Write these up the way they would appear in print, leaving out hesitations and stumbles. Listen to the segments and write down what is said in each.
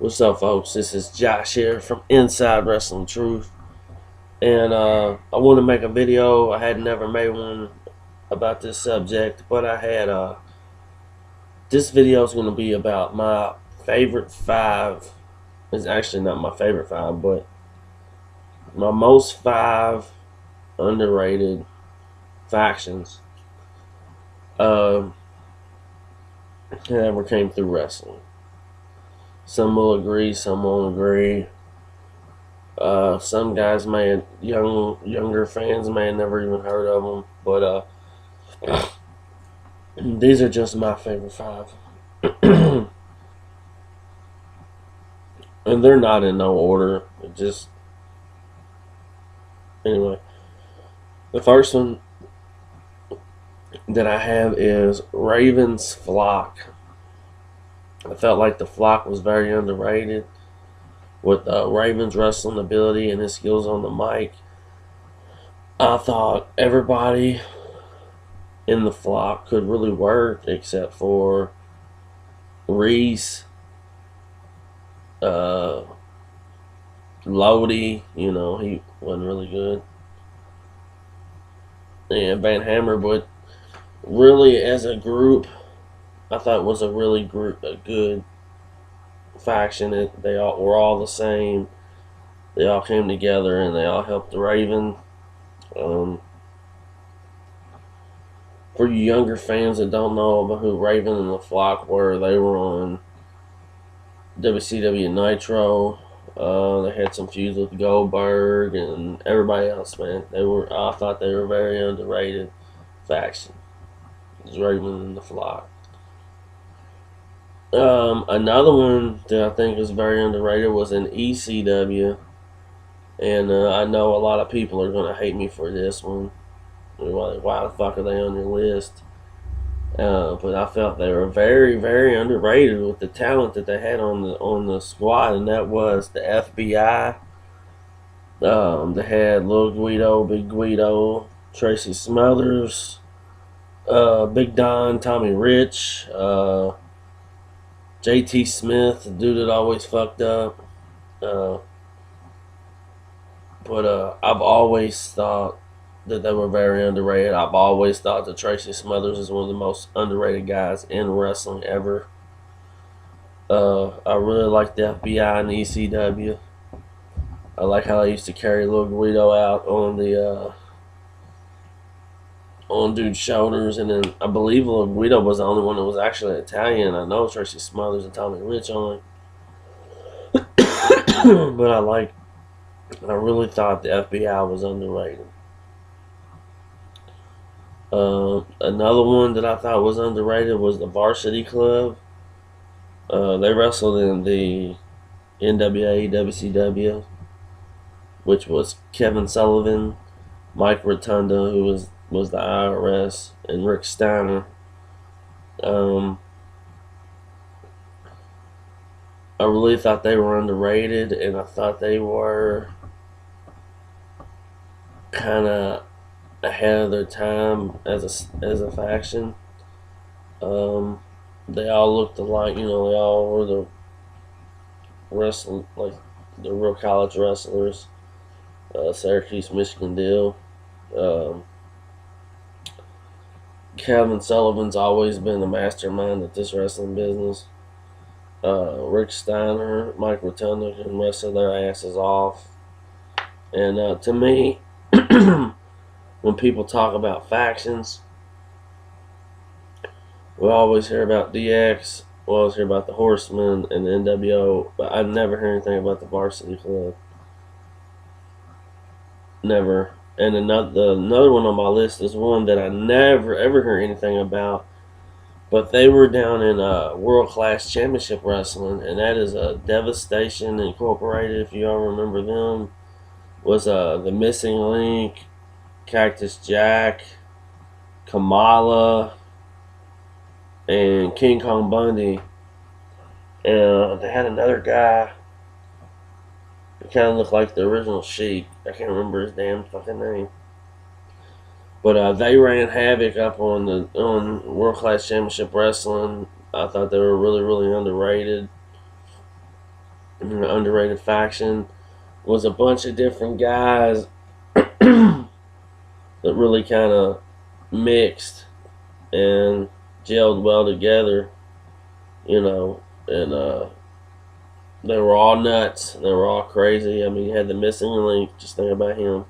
What's up, folks? This is Josh here from Inside Wrestling Truth, and I want to make a video. I had never made one about this subject, but I had. This video is going to be about my favorite five. It's actually not my favorite five, but my most five underrated factions that ever came through wrestling. Some will agree, some won't agree. Some guys may, younger fans may have never even heard of them, but these are just my favorite five, and they're not in no order. It just anyway. The first one that I have is Raven's Flock. I felt like the Flock was very underrated with Raven's wrestling ability and his skills on the mic. I thought everybody in the Flock could really work except for Reese, Lodi. He wasn't really good, and Van Hammer. But really, as a group, I thought it was a good faction. They all were all the same. They all came together and they all helped the Raven. For you younger fans that don't know about who Raven and the Flock were, they were on WCW Nitro. They had some feuds with Goldberg and everybody else. Man, I thought they were a very underrated faction. It was Raven and the Flock. Another one that I think is very underrated was in ECW, and I know a lot of people are going to hate me for this one. They're like, why the fuck are they on your list? But I felt they were very, very underrated with the talent that they had on the squad, and that was the FBI. They had Lil Guido, Big Guido, Tracy Smothers, Big Don, Tommy Rich, JT Smith, the dude that always fucked up. But I've always thought that they were very underrated. I've always thought that Tracy Smothers is one of the most underrated guys in wrestling ever. I really like the FBI and the ECW. I like how they used to carry Lil Guido out on dude's shoulders, and then I believe Lil Guido was the only one that was actually Italian. I know Tracy Smothers and Tommy Rich on it, but I really thought the FBI was underrated. Another one that I thought was underrated was the Varsity Club. They wrestled in the NWA, WCW, which was Kevin Sullivan, Mike Rotunda, who was the IRS, and Rick Steiner. I really thought they were underrated, and I thought they were kind of ahead of their time as a faction. They all looked alike. They all were the real college wrestlers. Syracuse, Michigan deal. Kevin Sullivan's always been the mastermind at this wrestling business. Rick Steiner, Mike Rotunda can wrestle their asses off. And to me, when people talk about factions, we always hear about DX, we always hear about the Horsemen and the NWO, but I never hear anything about the Varsity Club. Never. And another one on my list is one that I never ever heard anything about, but they were down in World Class Championship Wrestling, and that is Devastation Incorporated. If you all remember them, was the Missing Link, Cactus Jack, Kamala, and King Kong Bundy. And they had another guy that kind of looked like the original Sheik. I can't remember his damn fucking name. But they ran havoc up on World Class Championship Wrestling. I thought they were really, really underrated. The Underrated faction was a bunch of different guys that really kind of mixed and gelled well together, and they were all nuts. They were all crazy. I mean, you had the missing link. Just think about him.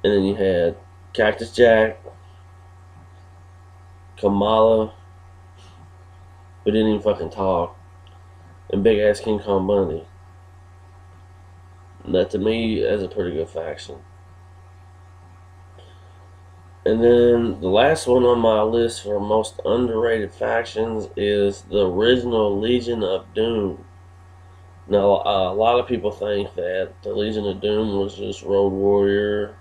And then you had Cactus Jack, Kamala, who didn't even fucking talk, and big ass King Kong Bundy. And that to me is a pretty good faction. And then the last one on my list for most underrated factions is the original Legion of Doom. Now, a lot of people think that the Legion of Doom was just Road Warrior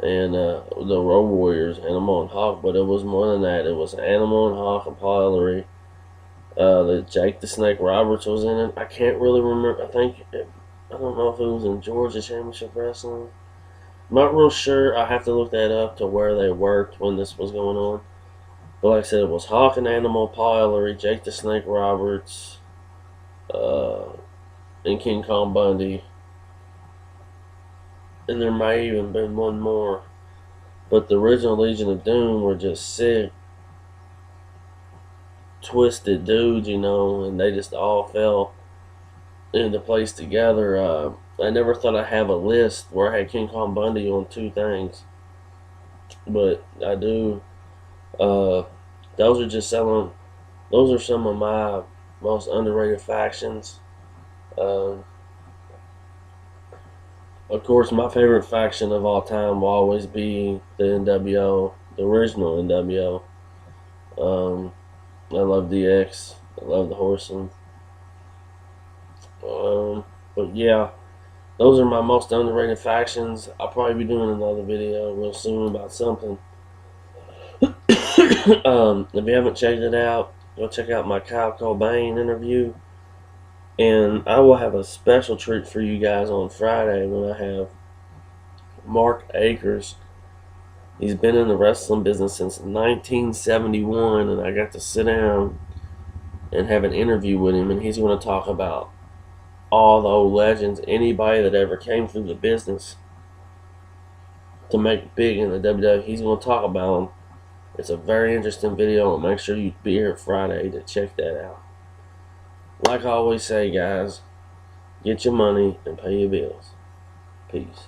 and the Road Warriors, Animal and Hawk, but it was more than that. It was Animal and Hawk and Paul Ellery. The Jake the Snake Roberts was in it. I can't really remember. I don't know if it was in Georgia Championship Wrestling. I'm not real sure. I have to look that up to where they worked when this was going on. But like I said, it was Hawk and Animal, Paul Ellery, Jake the Snake Roberts, uh, and King Kong Bundy. And there may even been one more. But the original Legion of Doom were just sick, twisted dudes, and they just all fell into place together. I never thought I'd have a list where I had King Kong Bundy on two things, but I do. Uh, those are just some. Those are some of my most underrated factions. Uh, of course, my favorite faction of all time will always be the NWO, the original NWO. I love DX. I love the Horsemen. But yeah, those are my most underrated factions. I'll probably be doing another video real soon about something. If you haven't checked it out, go check out my Kyle Cobain interview. And I will have a special treat for you guys on Friday when I have Mark Akers. He's been in the wrestling business since 1971, and I got to sit down and have an interview with him, and he's going to talk about all the old legends, anybody that ever came through the business to make it big in the WWE. He's going to talk about them. It's a very interesting video, and make sure you be here Friday to check that out. Like I always say, guys, get your money and pay your bills. Peace.